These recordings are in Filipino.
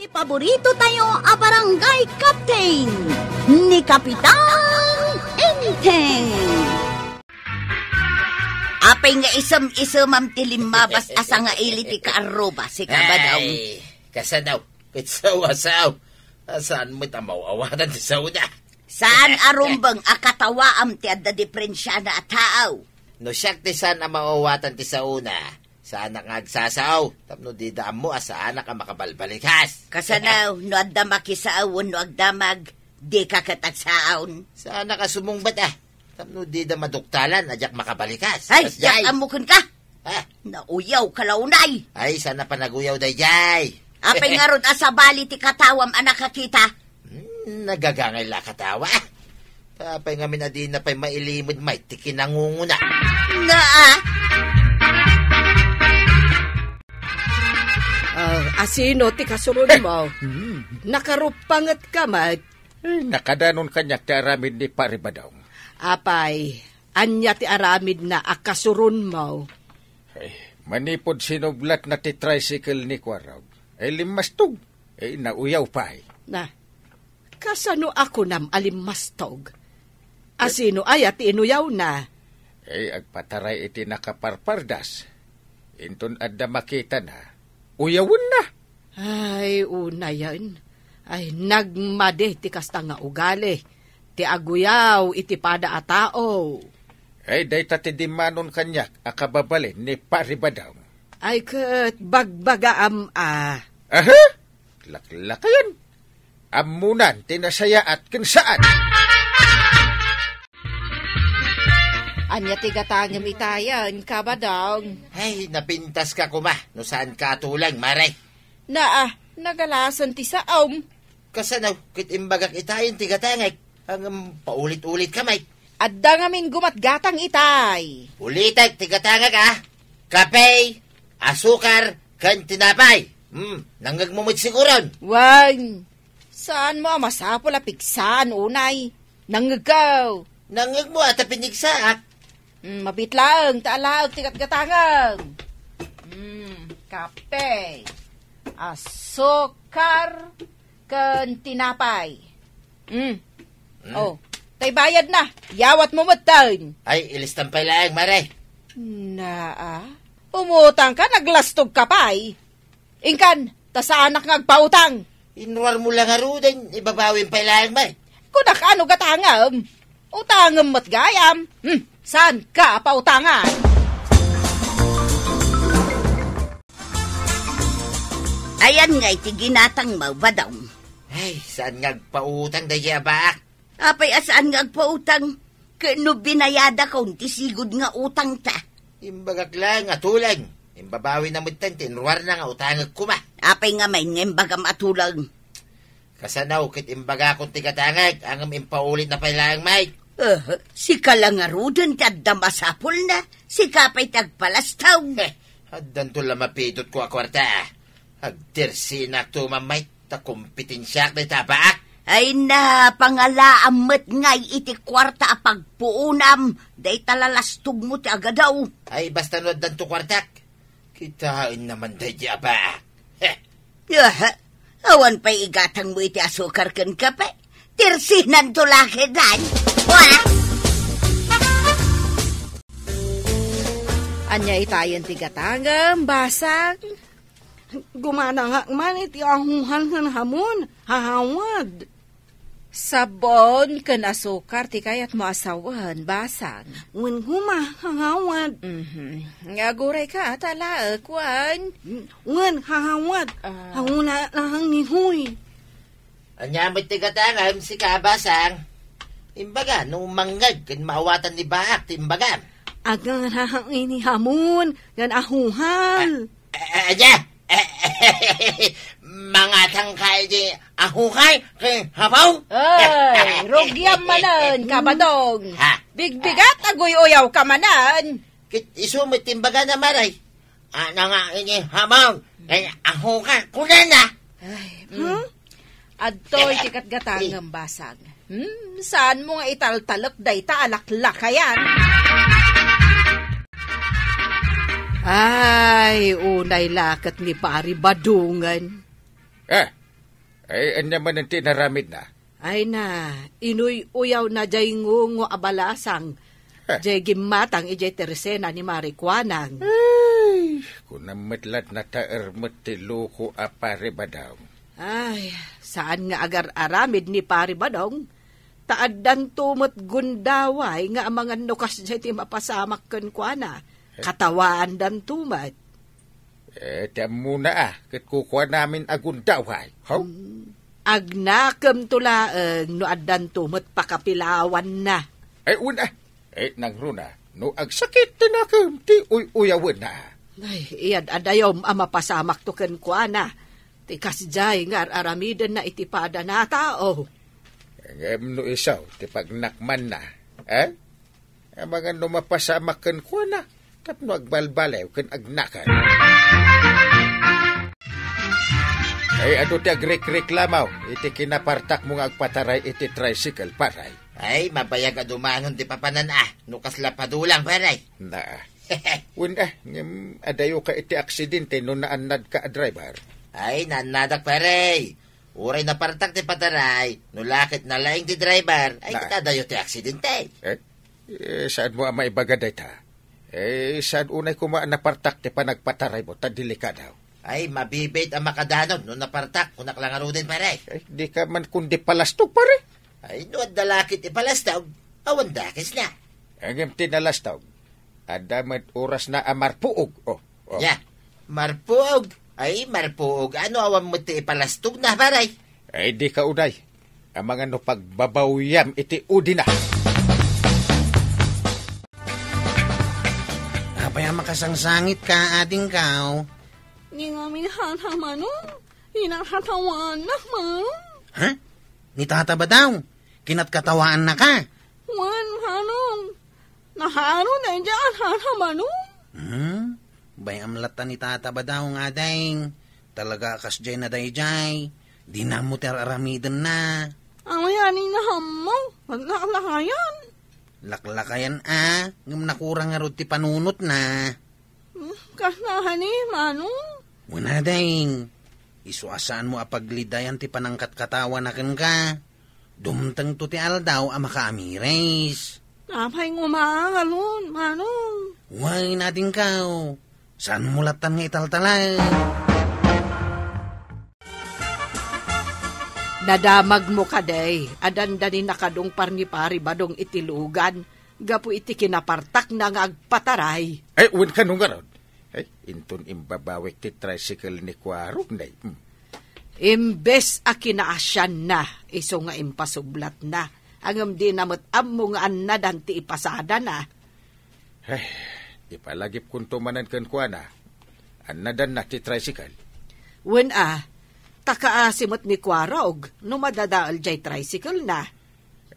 Paborito tayo a barangay captain ni Kapitan Enteng. Apay nga isam-isam am tilimabas asa nga iliti ka aroba si kabadaw. Ay, kasadaw, kitsaw-asaw. Saan mo tamaw-awanan ti sauna? Saan arumbang akatawa am ti adda diferensya na tao? No siyak ti saan amawawatan ti sauna. Saan nga agsasaw, tapno di daan mo asaan ka makabalbalikas. Kasanaw, no adda makisaawon, no agdamag, di ka katagsaon. Saan ka sumungbat tapno di da maduktalan, adyak makabalikas. Ay, yak amukon ka. Ha? Nauyaw kalaunay. Ay, sana pa naguyaw day jay. Apay nga ron asabali ti katawam anak kakita. Nagagangay la katawa. Tapay nga minadi na pa'y mailimod may tikinangunguna. Asino ti kasunod mo? Nakarupangat ka, Mat. Nakadanon kanyak ti aramid ni Paribadaw. Apay, anya ti aramid na akasurun mo. Manipod sinublat na ti tricycle ni Kwaraw. Limastog. Nauyaw pa. Na, kasano ako nam alimastog? Asino ayat inuyaw na? Agpataray iti nakaparpardas. Inton adda makita na. Uyawon na. Ay, una yan. Ay, nagmade ti kasta nga ugali. Ti aguyaw iti pada a tao. Day tati dimanon kanyak akababalin ni Paribadaw. Ay, kat bagbagaam Aha! Laklakayan. Amunan tinasaya at kinsaan. Anya ti gatangam itayan, kabadang. Ay, napintas ka kuma. No saan ka tulang, maray? Nagalasan ti saom. Kasanaw, kit imbagak itayin ti gatangay. Ang paulit-ulit kamay. Adda ngamin gumatgatang itay. Ulitag ti gatangag Kape, asukar, kan tinapay. Nanggagmumot siguron. Wan, saan mo masapol a piksan, unay? Nanggagaw. Nanggag mo at pinigsaak. Mabitlang, taalaog, tigat-gatangang. Kape, asukar, kan tinapay. Tay bayad na. Yawat mo matan. Ay, ilistan pa lang, maray. Umutang ka, naglastog ka pa Ingkan, ta anak ngagpautang. Inwar mo lang din, ibabawin pa lang, may. Kunak ano gatangam? Utangam mat gayam. Saan ka pautangan? Ayan nga iti ginatang mawadaw. Ay, saan ngagpautang dahi abak? Apay asaan ngagpautang? Kano binayada ka unti sigod nga utang ta. Imbagak lang, atulang. Imbabawi na mutan, tinruar na nga utangag kuma. Apay nga may ngembagam atulang. Kasanaw, kit imbaga kong tigatangag, ang impaulit na pailang, Mike. Si kalangarudan kadda masapol na. Si kapay tagpalastaw. Haddan to lamapidot ko akwarta. Agdirsinak to mamay, takumpitinsyak na tabaak. Ay na, pangalaamat ngay iti kwarta a pagpuunam. Day talalastog mo ti agadaw. Ay, basta no dan to kwartak. Kitain naman day di abaak. Awan pa'y igatang mo iti asukar kan kape. Tirsinan to laki dan. Anya itayan ti gatangam, basag. Gumana nga man iti ahungan ng hamon, hahawad. Sabon kan asukar ti kayat mo asawan, basag. Wen huma, hahawad. Ngaguray ka, talaak, wan. Wen, hahawad. Hanguna lahang ni Huy. Anyamit ti gatangam si kabasang. Imbaga, nung manggag, kan maawatan ni Baak, timbagan. Agang rahang ini hamon, gan ahuhal. Mga tangkay di ahukay, kay habaw. Ay, rugyam manan, kabadong. Bigbigat, agoy-uyaw ka manan. Kit isumit timbaga na maray. Ano nga ini habaw, kay ahukay, kunan na. Adtoy tikat gatangam basag. Saan mo nga italtalak day taalaklakayan? Ay, unay lakat ni Pari Badungan. Ay, anya man ang tinaramid na. Ay na, inuy-uyaw na jay ngungo abalasang. Jay gimatang ijay teresena ni Marikwanang. Ay, kung namatlat na taermat ti loko a pare badong. Ay, saan nga agar aramid ni pare badong? Taaddan tumot gundaway nga ang mga nukas jay ti mapasamak ken kuana. Katawaan dan tumat. Tiyan muna kat kukuha namin agundaway. How? Agnakam tulaeng no addan tumot pakapilawan na. Ay, una. Ay, nang runa. No agsakit tinakam ti uyawan na. Ay, iyad adayom ang mapasamak to ken kuana. Tikas jay nga aramidan na itipada na tao. Ngem no isaw, ti pagnakman na. Ang mga no mapasamak ken kuana. Tapno agbalbalaw ken agnakan. Ay, ano ti agreklamaw? Iti kinapartak mo nga agpataray iti tricycle, paray. Ay, mabayag adumangon di papanan nukas lapadulang, paray. Na, una, ngem adayo ka iti aksidente no naanad ka a driver. Ay, naanadak, paray. Uray na partak ti pataray, no lakit na laing ti driver, ay katadayo ti aksidente. Saan mo ang maibagaday ta? Saan unay kumaan na partak ti panagpataray mo, tadilikadaw? Ay, mabibait ang makadanon no napartak kung naklangaro din, pare. Ay, di ka man kundi palastog, pare. Ay, no, dalakit ipalastog, awan dakis na. Ang tinalastog, adamat oras na amarpuog. Ya, marpuog. Ay, marpuog. Ano awan mo ti ipalastog na, pare? Ay, di ka unay. Ang mga no pagbabawyam iti udi na. Apay makasangsangit ka, ading kao. Ni nga minahatamanong, hinatatawan na manong. Ha? Ni tata ba daw? Kinatkatawaan na ka? Wan manong, naharo na dyan hatamanong. Bayam lata ni tata ba daw nga dahing? Talaga kas jay na dayjay. Di na mo teraramidan na. Ang mayanin na hamo, laklakayan. Laklakayan ngam nakurang nga ti panunot na. Kasnahan ni manong. Wala dahing. Isuasaan mo apaglidayan ti panangkat katawan na ka. Dumtang to ti aldaw ang makaamires. Napay ngumagalon, manong. Huwag natin kao. Saan mulatan nga italtalay? Nadamag mo kaday, adandanin nakadong parni-pari badong itilugan, gapu iti kinapartak na nga agpataray. Ay, uwan ka nung garon. Ay, inton imbabawik ti tricycle ni Kwarog na. Imbes a kinaasyan na, iso nga impasublat na. Angam di namot mo nga anadan ti ipasada na. Ay, ipalagip kung tumanan kan Kwana. Anadan na ti tricycle. Wen takaasimot ni Kwarog, no madadaal jay tricycle na.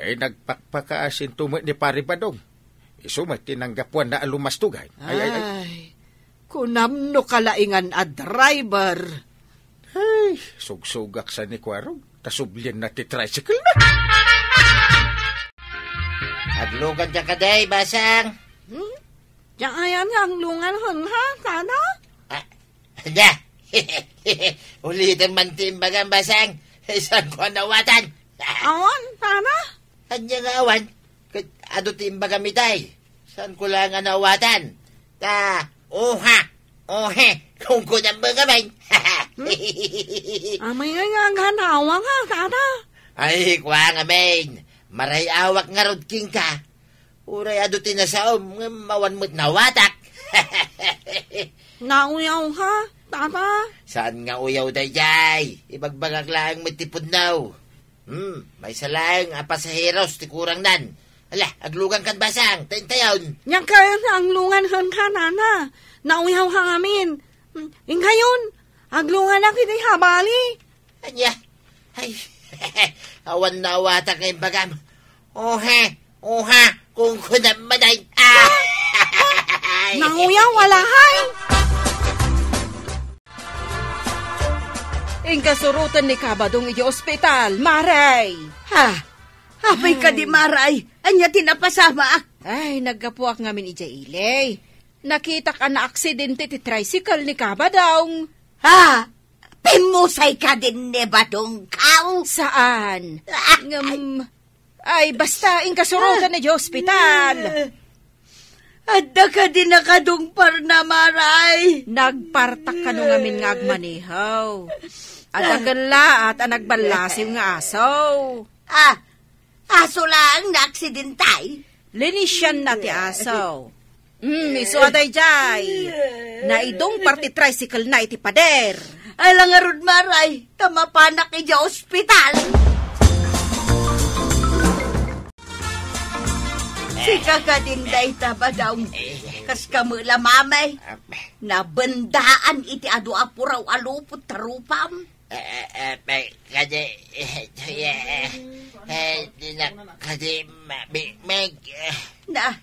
Ay, nagpakpakaasin tumot ni Pari Badong. Iso may tinanggapuan na alumastugay. Ay. Kunam no kalaingan a driver. Ay, sugsugak sa ni Kwarog. Tasublian na ti tricycle na. Aglugan dyan ka day, basang. Diyan ayan ang lungan hon ha, sana? Handa. Ulitin man timbagang basang. Isang ko nawatan. Awan, sana? Handa nga awan. Ado timbagang mitay. Saan ko lang nga nawatan? Ohe, kung ko nang bagamay. Amay nga ganawang ha, sana? Ay, kwa nga, main. Maray awak nga rod king ka. Uray ado tinasaom, mawan mo't nawatak. Nauyaw ha, tata? Saan nga uyaw day jay? Ibagbagag lang matipod now. May salang pasaheros ti kurang nan. Ala, aglugan kan basang, tayon. Yang kaya ang lungan hon ka, nana. Nauyaw ha amin. Ingayon, aglungan na kita'y habali. Anya, ay, awan na watak ngayong bagam. Ohe, kung kunam maday. Nauyaw, wala hay. Ingkasurutan ni Kabadong iti ospital, Maray. Apay ka di Maray, anya tinapasama. Ay, nagkapuak ngamin iti ilay. Nakita ka na aksidente ti tricycle ni Kabadong. Pimusay ka din ni Badong Kaw. Saan? Ay, basta inkasurutan na di hospital. Adda ka din nakadong parna, Maray. Nagpartak ka nung amin nga agmanihaw. Adagala at nagbalasiw nga asaw. Aso lang na aksidentay. Linisyan na ti asaw. Iso aday jay. Naidong party tricycle na iti pader. Alang arud, Maray. Tamapanak ija ospital. Si kakadinday taba daw. Kas kamula mamay. Nabandaan iti adu apuraw alupot tarupam. Kasi, Na,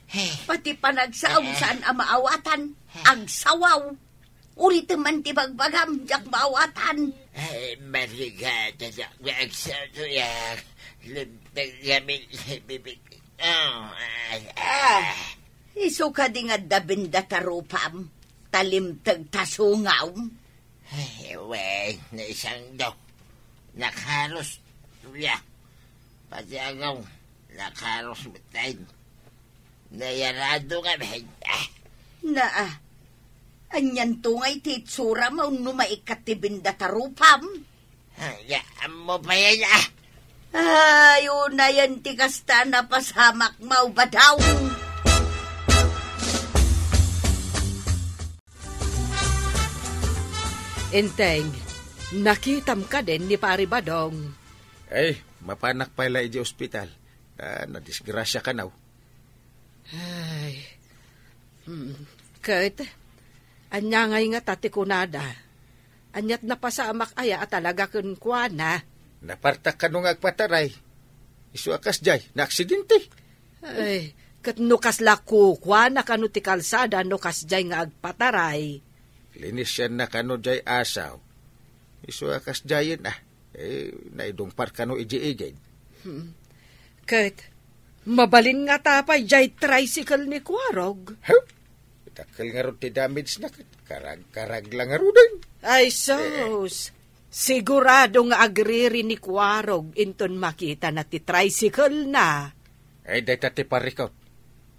pati panagsaw saan ang maawatan. Agsawaw. Ulit man ti bagbagam, jak maawatan. Marigata sa agsaw bibig. Iso ka di nga dabinda tarupam. Talimtag tasungaw. Ewe, na isang daw. Nakaros. Pati agaw. Nakaros matay. Nayarado nga ba? Anyan tungay titsura mo numaikat ti binda tarupam. Mo pa yan Ayaw na yan ti kasta na pasamak mau ba daw? Enteng, nakitam ka din ni Pari Badong. Ay, mapanak pala iji ospital. Nadisgrasya ka now. Ay, Kurt, anya ngay nga tatikunada. Anyat na pasamak aya at talaga kun kuana. Napartak ka nung agpataray. Isu akas jay, na aksidente. Ay, kat nukas laku kuana kanu ti kalsada nukas jay nga agpataray. Linisyan na kano jay asaw. Isu akas jayin naidungpar kano iji-ijay. Kurt, mabalin nga tapay jay tricycle ni Kuarog. Huh? Takal nga ron ti damage na karag lang nga ron. Ay, sos. Sigurado nga agriri ni Kuarog inton makita na ti tricycle na. Ay, day tati parikaw.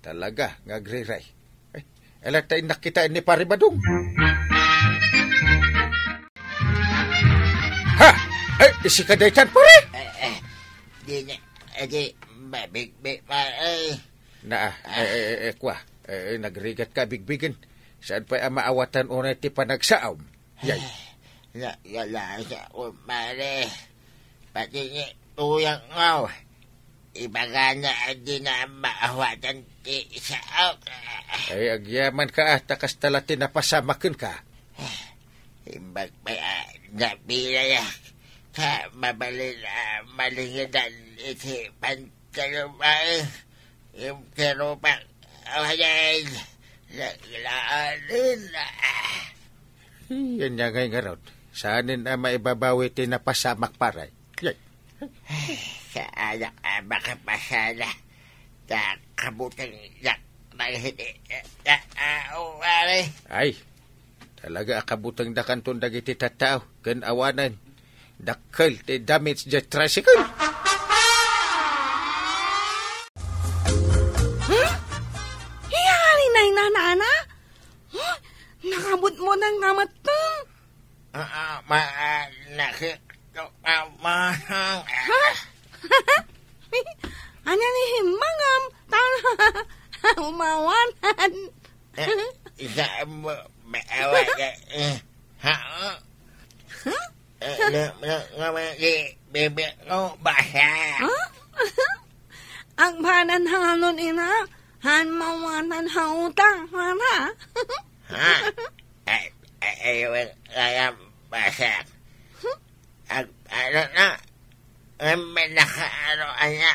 Talaga, nga agriray. Ay, alatay nakita ni Pari Badong. Ha! Ay, isi ka day tan, pare! Di niya, babig, kwa. Nagrigat ka, bigbigan. Saan pa maawatan unay ti panagsaom? Yay. Yala siya, umare. Pati niya, uyang ngaw. Ibaga na di na maawatan ti saok. Ay, agyaman ka takas talati na pasamakin ka. Imbag pa napila ya. Sa mabalin malingidan iti pantalumay. Yung kerupang awayan. Naglaanin. Yan niya ngay nga ron. Saanin na maibabawi ti na pasamak paray. Yay. Sa anak makapasala. Sa kabutang hindi. Ay, talaga akabutang dakanton dagiti tatao. Kan awanan. Dakal ti damage the tricycle. Hiyari na inanana? Nakabot mo ng namatang. Ano ni himangam? Umawanan. Isa mo maawa bebe ko basa. Ang banan hanon ina, han mawanan hautang, mana? Ayaw kaya basa. Ano na, may nakaano anya,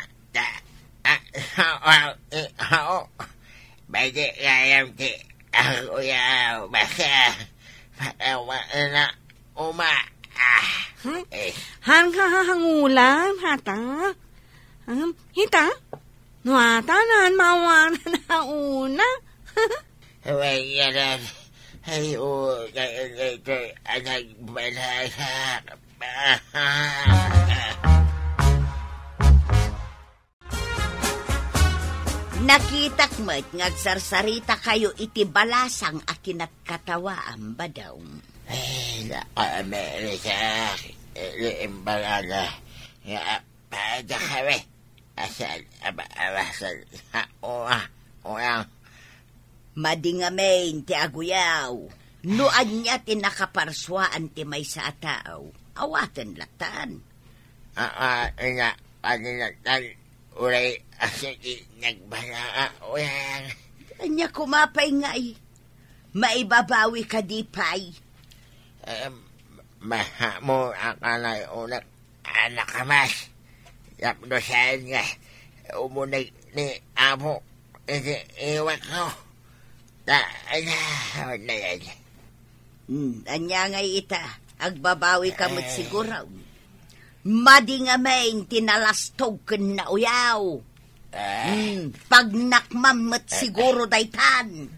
Bagi kayam ti, ako yaw basa. Na uma. Han kahangulan, hata? Hita? Nuata na mawanan na una? Huwag yan Ay, anak balak. Nakitak mo't ngagsarsarita kayo iti balasang akinat katawaan ba daw? Ay, Amerika, imbaga, pada kami, asal, uyang. Madingamain ti aguyaw, nuan niya tinakaparswaan ti may sa tao, awatan latan. Uray, asal, nagbala, uyang. Kanya kumapay nga maibabawi ka di pay. Maha mo akanay unak anak kamas. Yapdosan nga. Umunay ni amo. Iwak ko. Na yan. Anya nga ita. Agbabawi ka mo't siguro. Madi nga main tinalastog ken na uyaw. Pag nakmamot siguro daytan.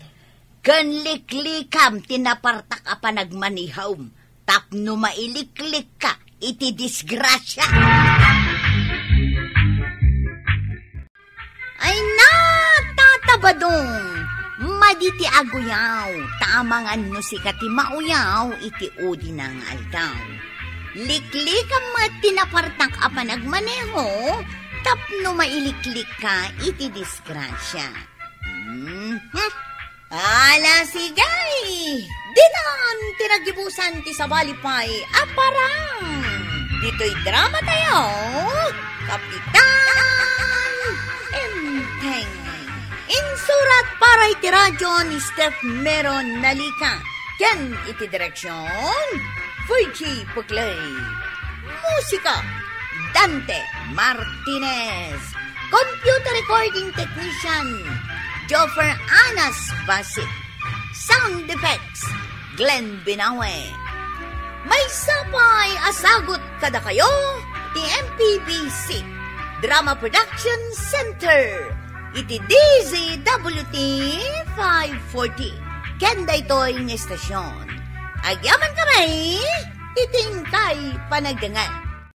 Kan liklikam tinapartak a panagmanihawm, tapno mailiklik ka, iti disgrasya. Ay na, tatabadong, maditi aguyaw, tamangan no si kati mauyaw, iti udi ng aldaw. Liklikam at tinapartak a panagmaneho, tapno mailiklik ka, iti disgrasya. Ala sigay! Dinan tinagibusan ti sabalipay aparang! Dito'y drama tayo! Kapitan Enteng! Insurat para iti radyo ni Steph Meron Nalika. Ken iti direksyon Fuji Puklay. Musika Dante Martinez. Computer recording technician Joffer Anas Basit. Sound effects, Glenn Binawe. May sapay asagot kada kayo, ti MPBC, Drama Production Center, iti DZWT 540. Kenda ito'y ng estasyon. Agyaman kami, iting kay panagdangan.